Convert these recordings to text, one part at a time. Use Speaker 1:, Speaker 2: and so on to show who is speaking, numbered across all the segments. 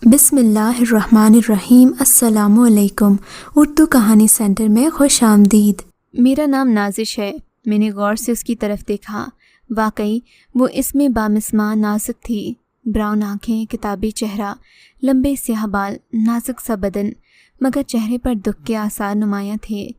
Speaker 1: बिस्मिल्लाहिर्रहमानिर्रहीम। अस्सलामुअलैकुम। उर्दू कहानी सेंटर में खुश आमदीद। मेरा नाम नाजिश है। मैंने गौर से उसकी तरफ देखा। वाकई वो इसमें बामिस्मा नाजुक थी। ब्राउन आँखें, किताबी चेहरा, लंबे स्याह बाल, नाजुक सा बदन, मगर चेहरे पर दुख के आसार नुमायाँ थे।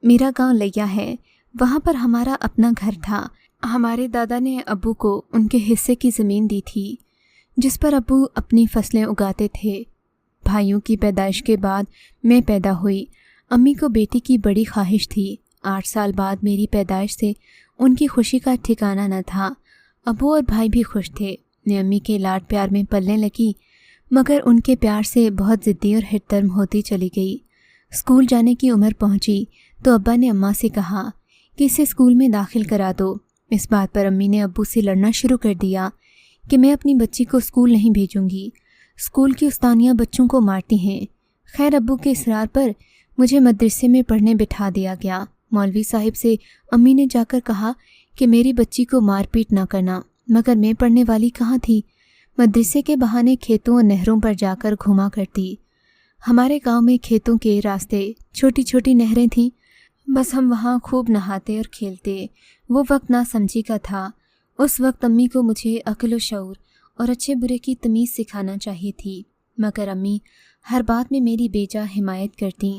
Speaker 1: मेरा गांव लिया है, वहाँ पर हमारा अपना घर था। हमारे दादा ने अब्बू को उनके हिस्से की ज़मीन दी थी, जिस पर अब्बू अपनी फसलें उगाते थे। भाइयों की पैदाइश के बाद मैं पैदा हुई। अम्मी को बेटी की बड़ी ख्वाहिश थी। 8 साल बाद मेरी पैदाइश से उनकी खुशी का ठिकाना न था। अब्बू और भाई भी खुश थे। मैं अम्मी के लाड प्यार में पलने लगी, मगर उनके प्यार से बहुत ज़िद्दी और हिटदर्म होती चली गई। स्कूल जाने की उम्र पहुंची तो अब्बा ने अम्मा से कहा कि इसे स्कूल में दाखिल करा दो। इस बात पर अम्मी ने अब्बू से लड़ना शुरू कर दिया कि मैं अपनी बच्ची को स्कूल नहीं भेजूंगी। स्कूल की उस्तानियाँ बच्चों को मारती हैं। खैर, अब्बू के इसरार पर मुझे मदरसे में पढ़ने बिठा दिया गया। मौलवी साहिब से अम्मी ने जाकर कहा कि मेरी बच्ची को मारपीट ना करना, मगर मैं पढ़ने वाली कहाँ थी। मदरसे के बहाने खेतों और नहरों पर जाकर घूमा करती। हमारे गांव में खेतों के रास्ते छोटी छोटी नहरें थीं। बस हम वहाँ खूब नहाते और खेलते। वो वक्त ना समझी का था। उस वक्त अम्मी को मुझे अक्ल व शऊर और अच्छे बुरे की तमीज़ सिखाना चाहिए थी, मगर अम्मी हर बात में मेरी बेजा हिमायत करती।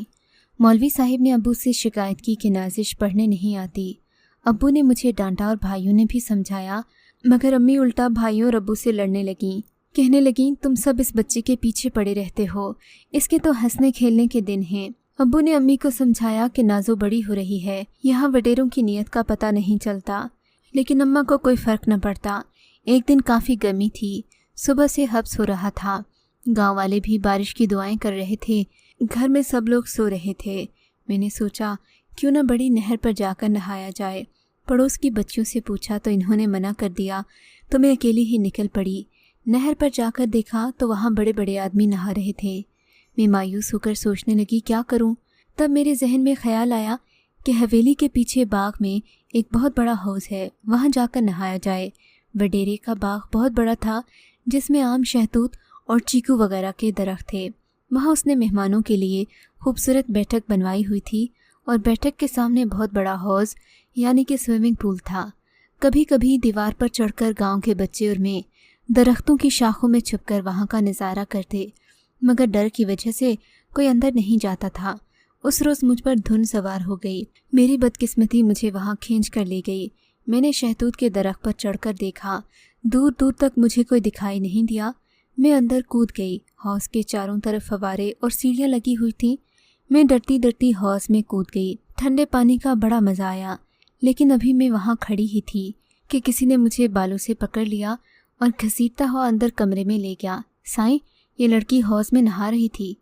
Speaker 1: मौलवी साहिब ने अब्बू से शिकायत की कि नाजिश पढ़ने नहीं आती। अब्बू ने मुझे डांटा और भाइयों ने भी समझाया, मगर अम्मी उल्टा भाइयों और अब्बू से लड़ने लगीं। कहने लगीं, तुम सब इस बच्चे के पीछे पड़े रहते हो, इसके तो हंसने खेलने के दिन हैं। अब्बू ने अम्मी को समझाया कि नाजो बड़ी हो रही है, यहाँ वडेरों की नीयत का पता नहीं चलता। लेकिन अम्मा को कोई फ़र्क न पड़ता। एक दिन काफ़ी गर्मी थी, सुबह से हब्स हो रहा था। गांव वाले भी बारिश की दुआएं कर रहे थे। घर में सब लोग सो रहे थे। मैंने सोचा क्यों न बड़ी नहर पर जाकर नहाया जाए। पड़ोस की बच्चियों से पूछा तो इन्होंने मना कर दिया, तो मैं अकेली ही निकल पड़ी। नहर पर जाकर देखा तो वहाँ बड़े बड़े आदमी नहा रहे थे। मैं मायूस होकर सोचने लगी क्या करूँ। तब मेरे जहन में ख्याल आया कि हवेली के पीछे बाग में एक बहुत बड़ा हौज़ है, वहाँ जाकर नहाया जाए। वडेरे का बाग बहुत बड़ा था, जिसमें आम, शहतूत और चीकू वगैरह के दरख्त थे। वहाँ उसने मेहमानों के लिए खूबसूरत बैठक बनवाई हुई थी और बैठक के सामने बहुत बड़ा हौज़ यानी कि स्विमिंग पूल था। कभी कभी दीवार पर चढ़कर गांव के बच्चे और मैं दरख्तों की शाखों में छुपकर वहाँ का नज़ारा करते, मगर डर की वजह से कोई अंदर नहीं जाता था। उस रोज़ मुझ पर धुन सवार हो गई। मेरी बदकिस्मती मुझे वहाँ खींच कर ले गई। मैंने शहतूत के दरख्त पर चढ़कर देखा। दूर दूर तक मुझे कोई दिखाई नहीं दिया। मैं अंदर कूद गई। हौज़ के चारों तरफ फव्वारे और सीढ़ियाँ लगी हुई थीं। मैं डरती डरती हौज़ में कूद गई। ठंडे पानी का बड़ा मज़ा आया, लेकिन अभी मैं वहाँ खड़ी ही थी कि किसी ने मुझे बालों से पकड़ लिया और घसीटता हुआ अंदर कमरे में ले गया। साईं, ये लड़की हौज़ में नहा रही थी।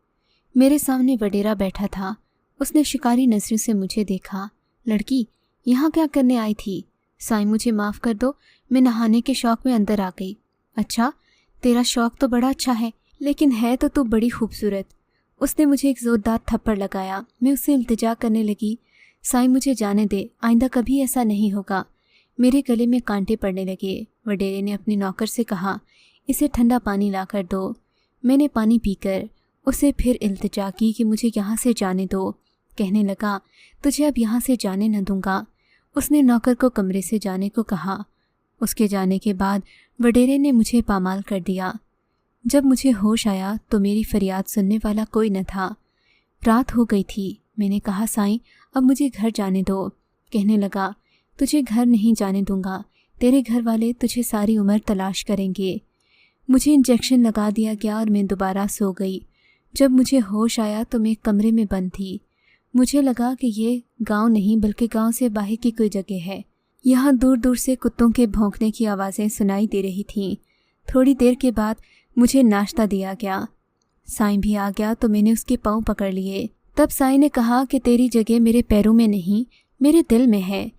Speaker 1: मेरे सामने वडेरा बैठा था। उसने शिकारी नज़रों से मुझे देखा। लड़की, यहाँ क्या करने आई थी? साईं, मुझे माफ़ कर दो, मैं नहाने के शौक़ में अंदर आ गई। अच्छा, तेरा शौक़ तो बड़ा अच्छा है, लेकिन है तो तू बड़ी खूबसूरत। उसने मुझे एक ज़ोरदार थप्पड़ लगाया। मैं उससे इल्तिजा करने लगी, साईं मुझे जाने दे, आइंदा कभी ऐसा नहीं होगा। मेरे गले में कांटे पड़ने लगे। वडेरे ने अपने नौकर से कहा, इसे ठंडा पानी ला कर दो। मैंने पानी पीकर उसे फिर इल्तिजा की कि मुझे यहाँ से जाने दो। कहने लगा, तुझे अब यहाँ से जाने न दूंगा। उसने नौकर को कमरे से जाने को कहा। उसके जाने के बाद वडेरे ने मुझे पामाल कर दिया। जब मुझे होश आया तो मेरी फरियाद सुनने वाला कोई न था। रात हो गई थी। मैंने कहा, साईं अब मुझे घर जाने दो। कहने लगा, तुझे घर नहीं जाने दूंगा, तेरे घर वाले तुझे सारी उम्र तलाश करेंगे। मुझे इंजेक्शन लगा दिया गया और मैं दोबारा सो गई। जब मुझे होश आया तो मैं कमरे में बंद थी। मुझे लगा कि ये गांव नहीं बल्कि गांव से बाहर की कोई जगह है। यहाँ दूर दूर से कुत्तों के भौंकने की आवाज़ें सुनाई दे रही थीं। थोड़ी देर के बाद मुझे नाश्ता दिया गया। साईं भी आ गया तो मैंने उसके पाँव पकड़ लिए। तब साईं ने कहा कि तेरी जगह मेरे पैरों में नहीं, मेरे दिल में है।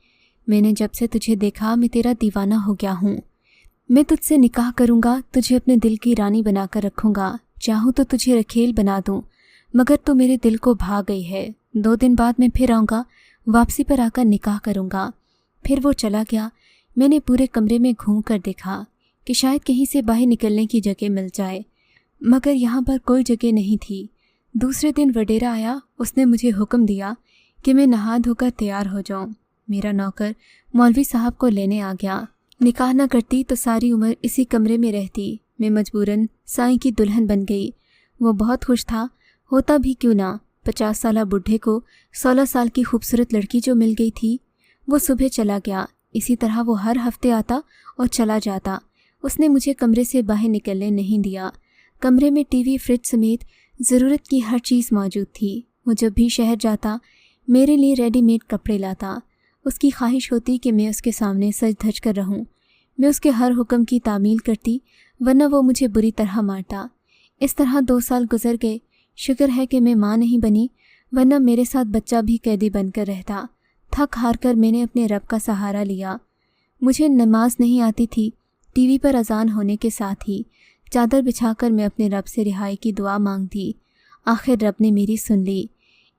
Speaker 1: मैंने जब से तुझे देखा मैं तेरा दीवाना हो गया हूँ। मैं तुझसे निकाह करूँगा, तुझे अपने दिल की रानी बनाकर रखूँगा। चाहूँ तो तुझे रखेल बना दूँ, मगर तू मेरे दिल को भा गई है। 2 दिन बाद मैं फिर आऊँगा, वापसी पर आकर निकाह करूँगा। फिर वो चला गया। मैंने पूरे कमरे में घूम कर देखा कि शायद कहीं से बाहर निकलने की जगह मिल जाए, मगर यहाँ पर कोई जगह नहीं थी। दूसरे दिन वडेरा आया। उसने मुझे हुक्म दिया कि मैं नहा धोकर तैयार हो जाऊँ। मेरा नौकर मौलवी साहब को लेने आ गया। निकाह न करती तो सारी उम्र इसी कमरे में रहती। मैं मजबूरन साईं की दुल्हन बन गई। वो बहुत खुश था, होता भी क्यों ना। 50 साला बुढ़े को 16 साल की खूबसूरत लड़की जो मिल गई थी। वो सुबह चला गया। इसी तरह वो हर हफ्ते आता और चला जाता। उसने मुझे कमरे से बाहर निकलने नहीं दिया। कमरे में टीवी, फ्रिज समेत ज़रूरत की हर चीज़ मौजूद थी। वो जब भी शहर जाता मेरे लिए रेडीमेड कपड़े लाता। उसकी ख्वाहिश होती कि मैं उसके सामने सज धज कर रहूं। मैं उसके हर हुक्म की तामील करती, वरना वो मुझे बुरी तरह मारता। इस तरह 2 साल गुजर गए। शुक्र है कि मैं माँ नहीं बनी, वरना मेरे साथ बच्चा भी कैदी बनकर रहता। थक हार कर मैंने अपने रब का सहारा लिया। मुझे नमाज नहीं आती थी। टीवी पर अजान होने के साथ ही चादर बिछाकर मैं अपने रब से रिहाई की दुआ मांगती। आखिर रब ने मेरी सुन ली।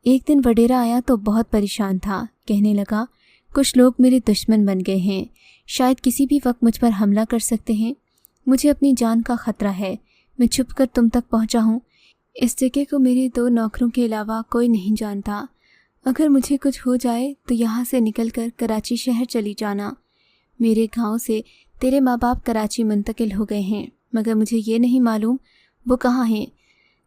Speaker 1: एक दिन वडेरा आया तो बहुत परेशान था। कहने लगा, कुछ लोग मेरे दुश्मन बन गए हैं, शायद किसी भी वक्त मुझ पर हमला कर सकते हैं। मुझे अपनी जान का ख़तरा है। मैं छुप कर तुम तक पहुंचा हूँ। इस जगह को मेरे 2 नौकरों के अलावा कोई नहीं जानता। अगर मुझे कुछ हो जाए तो यहाँ से निकलकर कराची शहर चली जाना। मेरे गांव से तेरे माँ बाप कराची मुंतकिल हो गए हैं, मगर मुझे ये नहीं मालूम वो कहाँ हैं।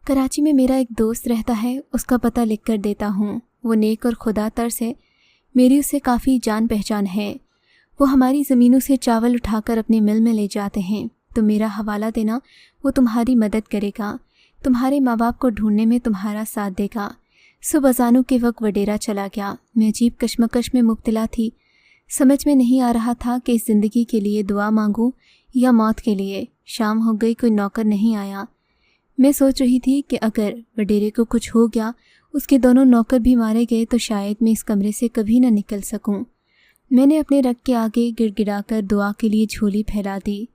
Speaker 1: कराची में मेरा एक दोस्त रहता है, उसका पता लिख कर देता हूँ। वो नेक और खुदा तर्स है। मेरी उससे काफ़ी जान पहचान है। वो हमारी ज़मीनों से चावल उठाकर अपने मिल में ले जाते हैं। तो मेरा हवाला देना, वो तुम्हारी मदद करेगा। तुम्हारे माँ बाप को ढूंढने में तुम्हारा साथ देगा। सुबह अज़ानों के वक्त वडेरा चला गया। मैं अजीब कश्मकश में मुब्तला थी। समझ में नहीं आ रहा था कि इस ज़िंदगी के लिए दुआ मांगूं या मौत के लिए। शाम हो गई, कोई नौकर नहीं आया। मैं सोच रही थी कि अगर वडेरे को कुछ हो गया, उसके दोनों नौकर भी मारे गए, तो शायद मैं इस कमरे से कभी न निकल सकूं। मैंने अपने रग के आगे गिड़गिड़ाकर दुआ के लिए झोली फैला दी।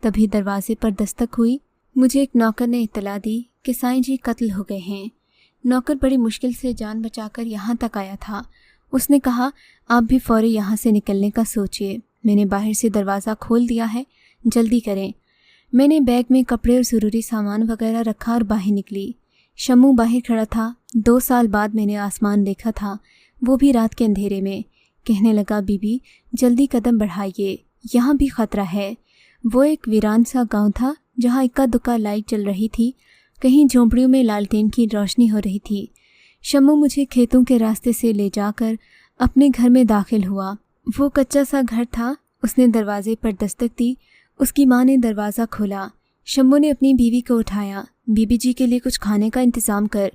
Speaker 1: तभी दरवाजे पर दस्तक हुई। मुझे एक नौकर ने इत्तला दी कि साईं जी कत्ल हो गए हैं। नौकर बड़ी मुश्किल से जान बचाकर यहाँ तक आया था। उसने कहा, आप भी फौरी यहाँ से निकलने का सोचिए। मैंने बाहर से दरवाज़ा खोल दिया है, जल्दी करें। मैंने बैग में कपड़े और ज़रूरी सामान वगैरह रखा और बाहर निकली। शम्मू बाहर खड़ा था। 2 साल बाद मैंने आसमान देखा था, वो भी रात के अंधेरे में। कहने लगा, बीबी जल्दी कदम बढ़ाइए, यहाँ भी ख़तरा है। वो एक वीरान सा गांव था जहाँ इक्का दुक्का लाइट चल रही थी। कहीं झोंपड़ियों में लालटेन की रोशनी हो रही थी। शम्मू मुझे खेतों के रास्ते से ले जाकर अपने घर में दाखिल हुआ। वो कच्चा सा घर था। उसने दरवाजे पर दस्तक दी। उसकी माँ ने दरवाज़ा खोला। शम्मू ने अपनी बीवी को उठाया। बीबी जी के लिए कुछ खाने का इंतज़ाम कर।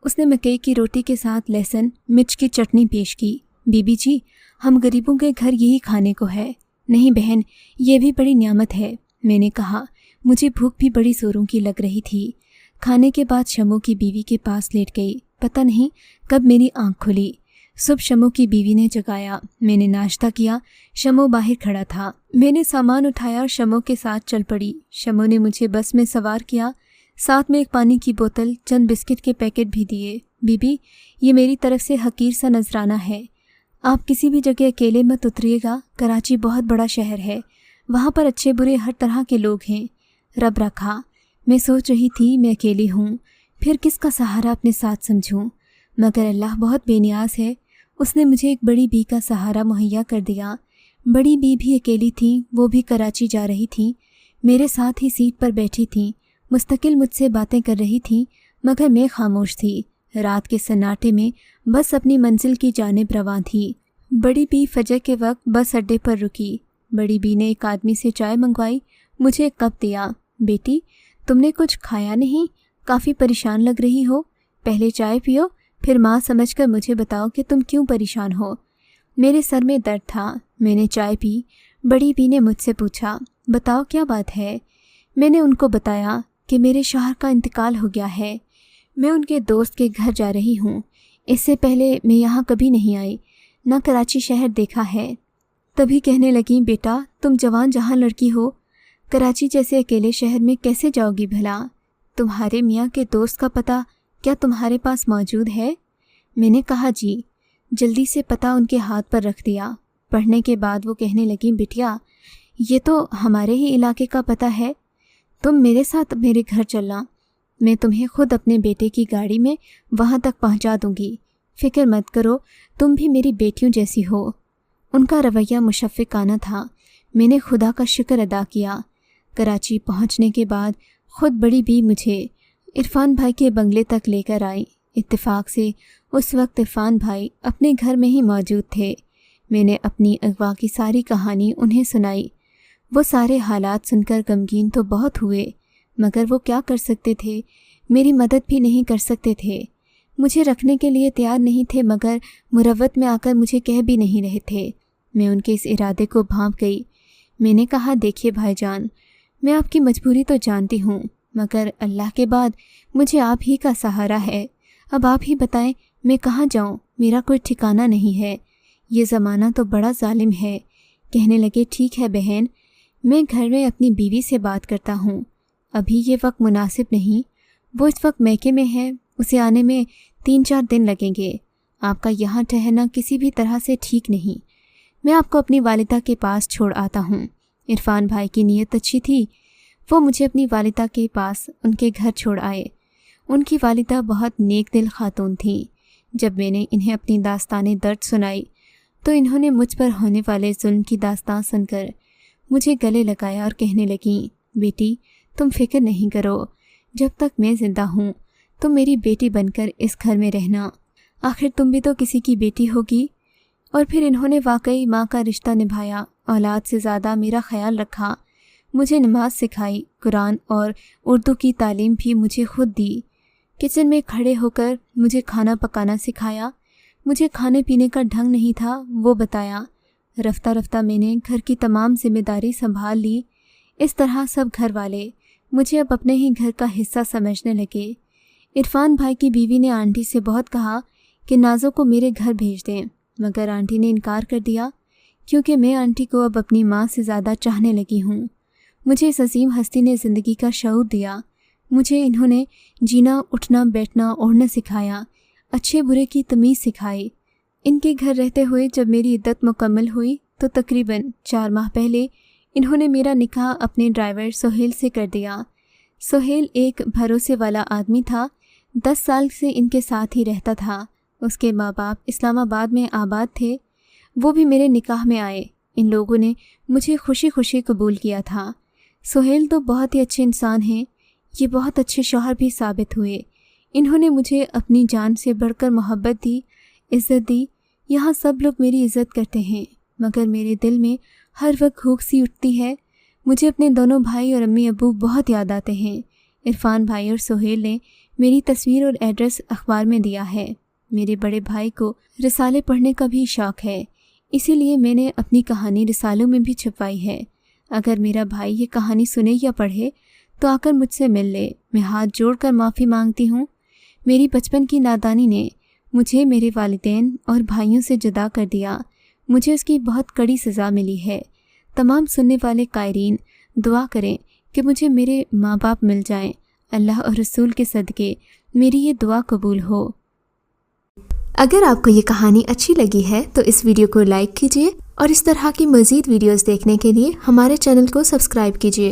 Speaker 1: उसने मकई की रोटी के साथ लहसुन मिर्च की चटनी पेश की। बीबी जी, हम गरीबों के घर यही खाने को है। नहीं बहन, ये भी बड़ी नियामत है। मैंने कहा, मुझे भूख भी बड़ी ज़ोरों की लग रही थी। खाने के बाद शम्मू की बीवी के पास लेट गई। पता नहीं कब मेरी आँख खुली। सुबह शम्मू की बीवी ने जगाया। मैंने नाश्ता किया। शम्मू बाहर खड़ा था। मैंने सामान उठाया और शम्मू के साथ चल पड़ी। शम्मू ने मुझे बस में सवार किया। साथ में एक पानी की बोतल, चंद बिस्किट के पैकेट भी दिए। बीबी, ये मेरी तरफ से हकीर सा नजराना है। आप किसी भी जगह अकेले मत उतरिएगा। कराची बहुत बड़ा शहर है, वहाँ पर अच्छे बुरे हर तरह के लोग हैं। रब रखा। मैं सोच रही थी, मैं अकेली हूँ, फिर किसका सहारा अपने साथ समझूं। मगर अल्लाह बहुत बेनियाज है। उसने मुझे एक बड़ी बी का सहारा मुहैया कर दिया। बड़ी बी भी अकेली थी। वो भी कराची जा रही थी। मेरे साथ ही सीट पर बैठी थी। मुस्तकिल मुझसे बातें कर रही थी, मगर मैं खामोश थी। रात के सन्नाटे में बस अपनी मंजिल की जानिब रवां थी। बड़ी बी फजर के वक्त बस अड्डे पर रुकी। बड़ी बी ने एक आदमी से चाय मंगवाई। मुझे एक कप दिया। बेटी, तुमने कुछ खाया नहीं, काफ़ी परेशान लग रही हो। पहले चाय पियो, फिर माँ समझकर मुझे बताओ कि तुम क्यों परेशान हो। मेरे सर में दर्द था। मैंने चाय पी। बड़ी बी ने मुझसे पूछा, बताओ क्या बात है। मैंने उनको बताया कि मेरे शौहर का इंतकाल हो गया है। मैं उनके दोस्त के घर जा रही हूँ। इससे पहले मैं यहाँ कभी नहीं आई, ना कराची शहर देखा है। तभी कहने लगी, बेटा तुम जवान जहाँ लड़की हो, कराची जैसे अकेले शहर में कैसे जाओगी भला। तुम्हारे मियाँ के दोस्त का पता क्या तुम्हारे पास मौजूद है। मैंने कहा, जी। जल्दी से पता उनके हाथ पर रख दिया। पढ़ने के बाद वो कहने लगी, बिटिया ये तो हमारे ही इलाके का पता है, तुम मेरे साथ मेरे घर चलना, میں تمہیں خود اپنے بیٹے کی گاڑی میں وہاں تک پہنچا دوں گی، فکر مت کرو، تم بھی میری بیٹیوں جیسی ہو۔ ان کا رویہ مشفقانہ تھا۔ میں نے خدا کا شکر ادا کیا۔ کراچی پہنچنے کے بعد خود بڑی بی مجھے عرفان بھائی کے بنگلے تک لے کر آئی۔ اتفاق سے اس وقت عرفان بھائی اپنے گھر میں ہی موجود تھے۔ میں نے اپنی اغوا کی ساری کہانی انہیں سنائی۔ وہ سارے حالات سن کر غمگین تو بہت ہوئے، مگر وہ کیا کر سکتے تھے؟ میری مدد بھی نہیں کر سکتے تھے۔ مجھے رکھنے کے لیے تیار نہیں تھے، مگر مروت میں آ کر مجھے کہہ بھی نہیں رہے تھے۔ میں ان کے اس ارادے کو بھانپ گئی۔ میں نے کہا، دیکھیے بھائی جان، میں آپ کی مجبوری تو جانتی ہوں، مگر اللہ کے بعد مجھے آپ ہی کا سہارا ہے۔ اب آپ ہی بتائیں میں کہاں جاؤں؟ میرا کوئی ٹھکانہ نہیں ہے۔ یہ زمانہ تو بڑا ظالم ہے۔ کہنے لگے، ٹھیک ہے بہن، میں گھر میں اپنی بیوی سے بات کرتا ہوں، ابھی یہ وقت مناسب نہیں۔ وہ اس وقت میکے میں ہے، اسے آنے میں 3-4 دن لگیں گے۔ آپ کا یہاں ٹھہرنا کسی بھی طرح سے ٹھیک نہیں۔ میں آپ کو اپنی والدہ کے پاس چھوڑ آتا ہوں۔ عرفان بھائی کی نیت اچھی تھی، وہ مجھے اپنی والدہ کے پاس ان کے گھر چھوڑ آئے۔ ان کی والدہ بہت نیک دل خاتون تھیں۔ جب میں نے انہیں اپنی داستان درد سنائی تو انہوں نے مجھ پر ہونے والے ظلم کی داستان سن کر مجھے گلے لگایا اور کہنے لگیں، بیٹی تم فکر نہیں کرو، جب تک میں زندہ ہوں تم میری بیٹی بن کر اس گھر میں رہنا، آخر تم بھی تو کسی کی بیٹی ہوگی۔ اور پھر انہوں نے واقعی ماں کا رشتہ نبھایا، اولاد سے زیادہ میرا خیال رکھا، مجھے نماز سکھائی، قرآن اور اردو کی تعلیم بھی مجھے خود دی، کچن میں کھڑے ہو کر مجھے کھانا پکانا سکھایا، مجھے کھانے پینے کا ڈھنگ نہیں تھا وہ بتایا۔ رفتہ رفتہ میں نے گھر کی تمام ذمہ داری سنبھال لی۔ اس طرح سب گھر والے مجھے اب اپنے ہی گھر کا حصہ سمجھنے لگے۔ عرفان بھائی کی بیوی نے آنٹی سے بہت کہا کہ نازو کو میرے گھر بھیج دیں، مگر آنٹی نے انکار کر دیا، کیونکہ میں آنٹی کو اب اپنی ماں سے زیادہ چاہنے لگی ہوں۔ مجھے اس عظیم ہستی نے زندگی کا شعور دیا۔ مجھے انہوں نے جینا، اٹھنا، بیٹھنا، اوڑھنا سکھایا، اچھے برے کی تمیز سکھائی۔ ان کے گھر رہتے ہوئے جب میری عدت مکمل ہوئی تو تقریباً 4 ماہ پہلے انہوں نے میرا نکاح اپنے ڈرائیور سہیل سے کر دیا۔ سہیل ایک بھروسے والا آدمی تھا، 10 سال سے ان کے ساتھ ہی رہتا تھا۔ اس کے ماں باپ اسلام آباد میں آباد تھے، وہ بھی میرے نکاح میں آئے۔ ان لوگوں نے مجھے خوشی خوشی قبول کیا تھا۔ سہیل تو بہت ہی اچھے انسان ہیں، یہ بہت اچھے شوہر بھی ثابت ہوئے۔ انہوں نے مجھے اپنی جان سے بڑھ کر محبت دی، عزت دی۔ یہاں سب لوگ میری عزت کرتے ہیں، مگر میرے دل میں ہر وقت بھوک سی اٹھتی ہے۔ مجھے اپنے دونوں بھائی اور امی ابو بہت یاد آتے ہیں۔ عرفان بھائی اور سہیل نے میری تصویر اور ایڈریس اخبار میں دیا ہے۔ میرے بڑے بھائی کو رسالے پڑھنے کا بھی شوق ہے، اسی لیے میں نے اپنی کہانی رسالوں میں بھی چھپوائی ہے۔ اگر میرا بھائی یہ کہانی سنے یا پڑھے تو آ کر مجھ سے مل لے۔ میں ہاتھ جوڑ کر معافی مانگتی ہوں۔ میری بچپن کی نادانی نے مجھے میرے والدین اور بھائیوں سے جدا کر دیا۔ مجھے اس کی بہت کڑی سزا ملی ہے۔ تمام سننے والے قائرین دعا کریں کہ مجھے میرے ماں باپ مل جائیں۔ اللہ اور رسول کے صدقے میری یہ دعا قبول ہو۔ اگر آپ کو یہ کہانی اچھی لگی ہے تو اس ویڈیو کو لائک کیجیے اور اس طرح کی مزید ویڈیوز دیکھنے کے لیے ہمارے چینل کو سبسکرائب کیجیے۔